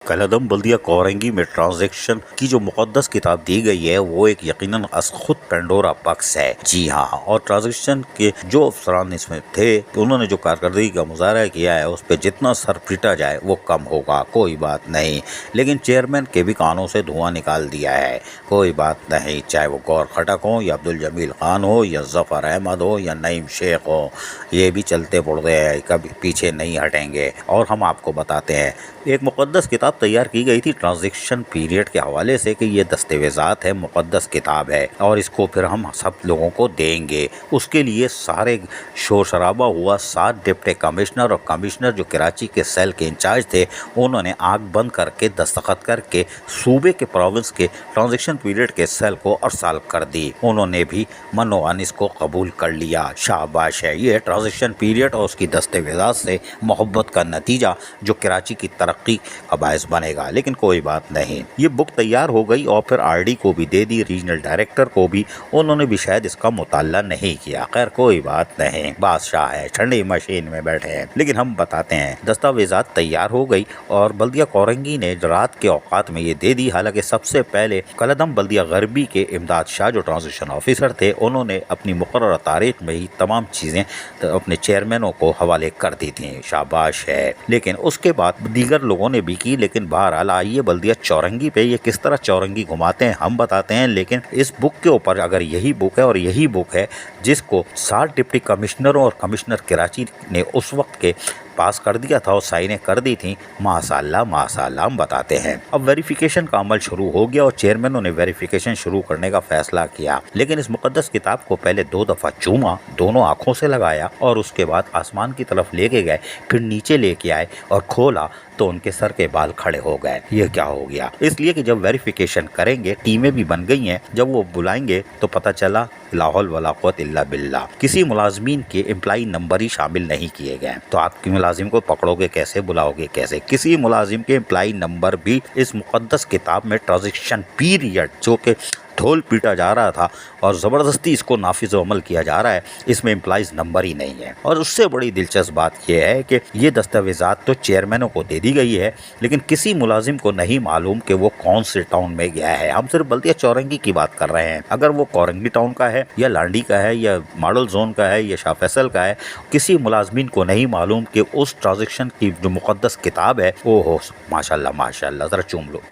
कलदम बल्दिया कोरंगी में ट्रांजैक्शन की जो मुकद्दस किताब दी गई है वो एक यकीनन खुद पेंडोरा बॉक्स है। जी हाँ, और ट्रांजैक्शन के जो अफसरान इसमें थे उन्होंने जो कारकर्दगी का मुजाहरा किया है उस पर जितना सर पीटा जाए वो कम होगा, कोई बात नहीं। लेकिन चेयरमैन के भी कानों से धुआं निकाल दिया है, कोई बात नहीं। चाहे वो गौर खटक हो या अब्दुल जमील खान हो या जफ़र अहमद हो या नईम शेख हो, ये भी चलते बुढ़ गए, कभी पीछे नहीं हटेंगे। और हम आपको बताते हैं एक मुकद्दस किताब तैयार की गई थी ट्रांजिशन पीरियड के हवाले से कि ये दस्तावेज़ात है, मुकद्दस किताब है और इसको फिर हम सब लोगों को देंगे। उसके लिए सारे शोर शराबा हुआ। 7 डिप्टी कमिश्नर और कमिश्नर जो कराची के सेल के इंचार्ज थे उन्होंने आंख बंद करके दस्तखत करके सूबे के प्रोविंस के ट्रांजिशन पीरियड के सेल को अरसाल कर दी। उन्होंने भी मनोअन इसको कबूल कर लिया। शाबाश है, ये ट्रांजिशन पीरियड और उसकी दस्तावेज़ात से मोहब्बत का नतीजा जो कराची की तरक्की का बायस बनेगा। लेकिन कोई बात नहीं, ये बुक तैयार हो गई और फिर आरडी को भी दे दी, रीजनल डायरेक्टर को भी। उन्होंने भी शायद इसका मुताला नहीं किया। खैर कोई बात नहीं, बादशाह है, ठंडी मशीन में बैठे हैं। लेकिन हम बताते हैं दस्तावेज़ात तैयार हो गई और बल्दिया कोरंगी ने रात के औकात में ये दे दी। हालांकि सबसे पहले कलदम बल्दिया गरबी के इमदाद शाह जो ट्रांजिशन ऑफिसर थे उन्होंने अपनी मुकर्रर तारीख में ही तमाम चीज़ें अपने चेयरमैनों को हवाले कर दी थी। शाबाश है। लेकिन उसके बाद दीगर लोगों ने भी की। लेकिन बहरहाल आइए बल्दिया चौरंगी पे ये किस तरह चौरंगी घुमाते हैं हम बताते हैं। लेकिन इस बुक के ऊपर अगर यही बुक है और यही बुक है जिसको 7 डिप्टी कमिश्नरों और कमिश्नर कराची ने उस वक्त के पास कर दिया था और साइनें कर दी थी, माशाअल्लाह माशाअल्लाह हम बताते हैं। अब वेरिफिकेशन का अमल शुरू हो गया और चेयरमैनों ने वेरिफिकेशन शुरू करने का फैसला किया। लेकिन इस मुकद्दस किताब को पहले 2 दफ़ा चूमा, दोनों आँखों से लगाया और उसके बाद आसमान की तरफ लेके गए, फिर नीचे लेके आए और खोला तो उनके सर के बाल खड़े हो गए। ये क्या हो गया? इसलिए कि जब वेरिफिकेशन करेंगे, टीमें भी बन गई हैं, जब वो बुलाएंगे तो पता चला ला हौल वला कुव्वत इल्ला बिल्लाह, किसी मुलाजमीन के एम्प्लॉई नंबर ही शामिल नहीं किए गए। तो आपकी मुलाजिम को पकड़ोगे कैसे, बुलाओगे कैसे? किसी मुलाजिम के एम्प्लॉई नंबर भी इस मुकद्दस किताब में ट्रांजिशन पीरियड जो कि ढोल पीटा जा रहा था और ज़बरदस्ती इसको नाफिज अमल किया जा रहा है, इसमें एम्प्लॉइज़ नंबर ही नहीं है। और उससे बड़ी दिलचस्प बात यह है कि ये दस्तावेज़ात तो चेयरमैनों को दे दी गई है लेकिन किसी मुलाजिम को नहीं मालूम कि वो कौन से टाउन में गया है। हम सिर्फ बल्दिया चौरंगी की बात कर रहे हैं। अगर वो कोरंगी टाउन का है या लांडी का है या मॉडल जोन का है या शाह फैसल का है, किसी मुलाजमीन को नहीं मालूम कि उस ट्रांजेक्शन की जो मुकद्दस किताब है वो हो माशाल्लाह माशाल्लाह, ज़रा चूम लो,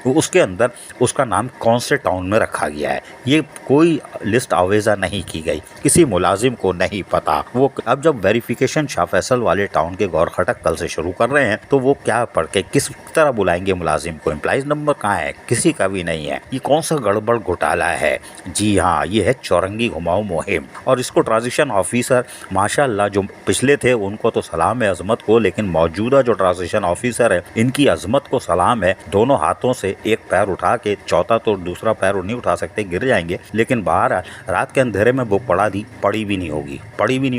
तो उसके अंदर उसका नाम कौन से टाउन में रखा गया है। ये कोई लिस्ट आवेज़ा नहीं की गई, किसी मुलाजिम को नहीं पता। वो अब जब वेरिफिकेशन शाह फैसल वाले टाउन के गौर खटक कल से शुरू कर रहे हैं तो वो क्या पढ़ के किस तरह बुलाएंगे मुलाजिम को? एम्प्लॉइज नंबर कहाँ है? किसी का भी नहीं है। ये कौन सा गड़बड़ घोटाला है? जी हाँ, ये है चौरंगी घुमाओ मुहिम। और इसको ट्रांजिशन ऑफिसर माशाल्लाह जो पिछले थे उनको तो सलाम है अजमत को, लेकिन मौजूदा जो ट्रांजिशन ऑफिसर है इनकी अजमत को सलाम है। दोनों हाथों से एक पैर उठा के, चौथा तो दूसरा पैर नहीं उठा सकते, गिर जाएंगे। लेकिन बाहर रात के अंधेरे में वो पढ़ी भी नहीं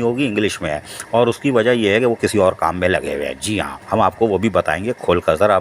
होगी, इंग्लिश में है। और उसकी वजह यह है कि वो किसी और काम में लगे हुए हैं। जी हाँ, हम आपको वो भी बताएंगे खोल कर। सर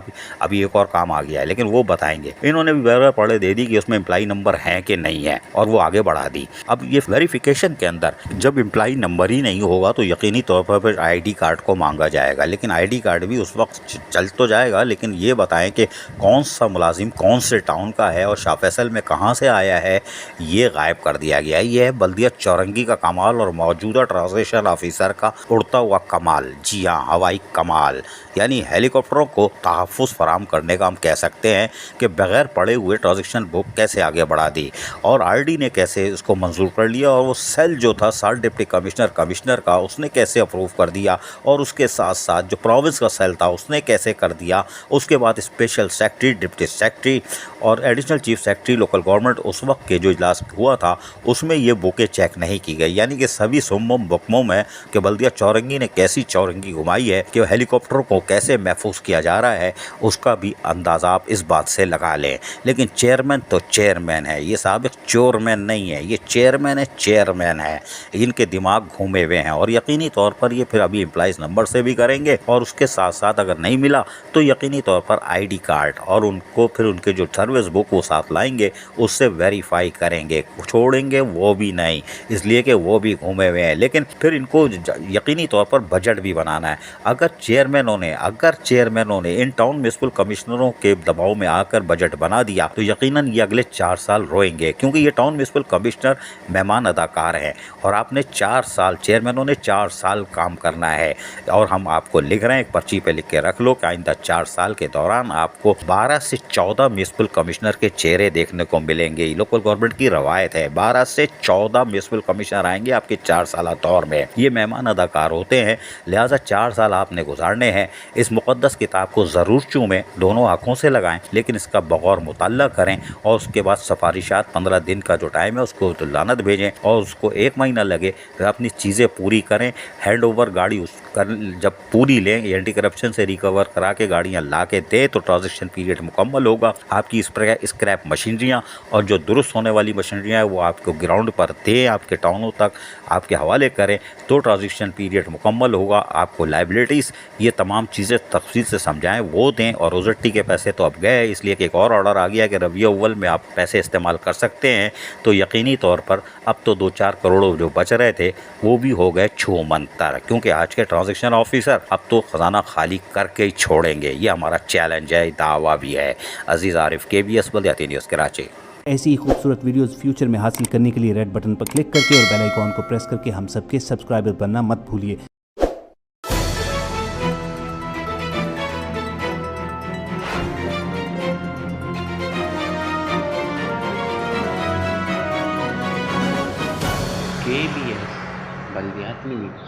अभी एक और काम आ गया है लेकिन वो बताएंगे। इन्होंने भी बगैर पढ़े दे दी कि उसमें एम्प्लॉई नंबर है कि नहीं है और वो आगे बढ़ा दी। अब ये वेरिफिकेशन के अंदर जब एम्प्लॉई नंबर ही नहीं होगा तो यकीनी तौर पर फिर ID कार्ड को मांगा जाएगा। लेकिन ID कार्ड भी उस वक्त चल तो जाएगा, लेकिन ये बताएं कि कौन सा मुलाजिम कौन से टाउन का है और शाह फैसल में कहाँ से आया है, ये गायब कर दिया गया है। ये है बल्दिया चौरंगी का कमाल और मौजूदा ट्रांजिशन ऑफिसर का उड़ता हुआ कमाल। जी हाँ, हवाई कमाल। यानी हेलीकॉप्टरों को तहफ़्फ़ुज़ फराम करने का हम कह सकते हैं कि बग़ैर पढ़े हुए ट्रांजिशन बुक कैसे आगे बढ़ा दी और RD ने कैसे इसको मंजूर कर लिया और वो सेल जो था 7 डिप्टी कमिश्नर का उसने कैसे अप्रूव कर दिया और उसके साथ साथ जो प्रोविंस का सेल था उसने कैसे कर दिया। उसके बाद स्पेशल सेक्रेटरी, डिप्टी सेक्रेटरी और additional chief secretary local government उस वक्त के जो इजलास हुआ था उसमें ये बुकें चेक नहीं की गई। यानी कि सभी सुम्मम बुकमुम है कि बल्दिया चौरंगी ने कैसी चौरंगी घुमाई है कि हेलीकॉप्टर को कैसे महफूज किया जा रहा है, उसका भी अंदाज़ा आप इस बात से लगा लें। लेकिन चेयरमैन तो चेयरमैन है, ये साबिक चोरमैन नहीं है, ये चेयरमैन है। इनके दिमाग घूमे हुए हैं और यकीनी तौर पर ये फिर अभी एम्प्लॉइज़ नंबर से भी करेंगे और उसके साथ साथ अगर नहीं मिला तो यकीनी तौर पर ID कार्ड और उन आपको फिर उनके जो सर्विस बुक वो साथ लाएंगे, उससे वेरीफाई करेंगे, छोड़ेंगे वो भी नहीं, इसलिए कि वो भी घूमे हुए हैं। लेकिन फिर इनको यकीनी तौर पर बजट भी बनाना है। अगर चेयरमैनों ने इन टाउन म्यूनसिपल कमिश्नरों के दबाव में आकर बजट बना दिया तो यकीनन ये अगले 4 साल रोएंगे, क्योंकि ये टाउन म्यूनसिपल कमिश्नर मेहमान अदाकार हैं और आपने 4 साल, चेयरमैनों ने 4 साल काम करना है। और हम आपको लिख रहे हैं, एक पर्ची पे लिख के रख लो कि आइंदा 4 साल के दौरान आपको 12 से 14 म्यूनसिपल कमिश्नर के चेहरे देखने को मिलेंगे। लोकल गवर्नमेंट की रवायत है, 12 से 14 म्यूनसिपल कमिश्नर आएंगे आपके 4 साल दौर में। ये मेहमान अदाकार होते हैं, लिहाजा 4 साल आपने गुजारने हैं। इस मुक़द्दस किताब को ज़रूर चूमें, दोनों आँखों से लगाएं, लेकिन इसका बगौर मुताल्ला करें और उसके बाद सिफारिशात 15 दिन का जो टाइम है उसको तो लानत भेजें और उसको 1 महीना लगे तो अपनी चीज़ें पूरी करें। हैंड ओवर गाड़ी जब पूरी लें, एंटी करप्शन से रिकवर करा के गाड़ियाँ ला के दें तो ट्रांजेक्शन पीरियड मुकम्मल होगा। आपकी स्क्रैप मशीनरियाँ और जो दुरुस्त होने वाली मशीनरियाँ हैं वो आपको ग्राउंड पर दें, आपके टाउनों तक आपके हवाले करें तो ट्रांजेक्शन पीरियड मुकम्मल होगा। आपको लाइबिलिटीज़, ये तमाम चीज़ें तफसील से समझाएं वो दें। और रोज़ट्टी के पैसे तो अब गए, इसलिए कि एक और ऑर्डर आ गया कि रबीउल अव्वल में आप पैसे इस्तेमाल कर सकते हैं। तो यकीनी तौर पर अब तो 2-4 करोड़ जो बच रहे थे वो भी हो गए छूमंतर, क्योंकि आज के ट्रांजेक्शन ऑफिसर अब तो ख़जाना खाली करके ही छोड़ेंगे। ये हमारा चैलेंज है, दावा भी है। अजीज़ आरिफ, KBS बल्दियाती न्यूज़ कराची। ऐसी ही खूबसूरत वीडियोस फ्यूचर में हासिल करने के लिए रेड बटन पर क्लिक करके और बेल आइकॉन को प्रेस करके हम सबके सब्सक्राइबर बनना मत भूलिए। KBS बल्दियाती न्यूज़।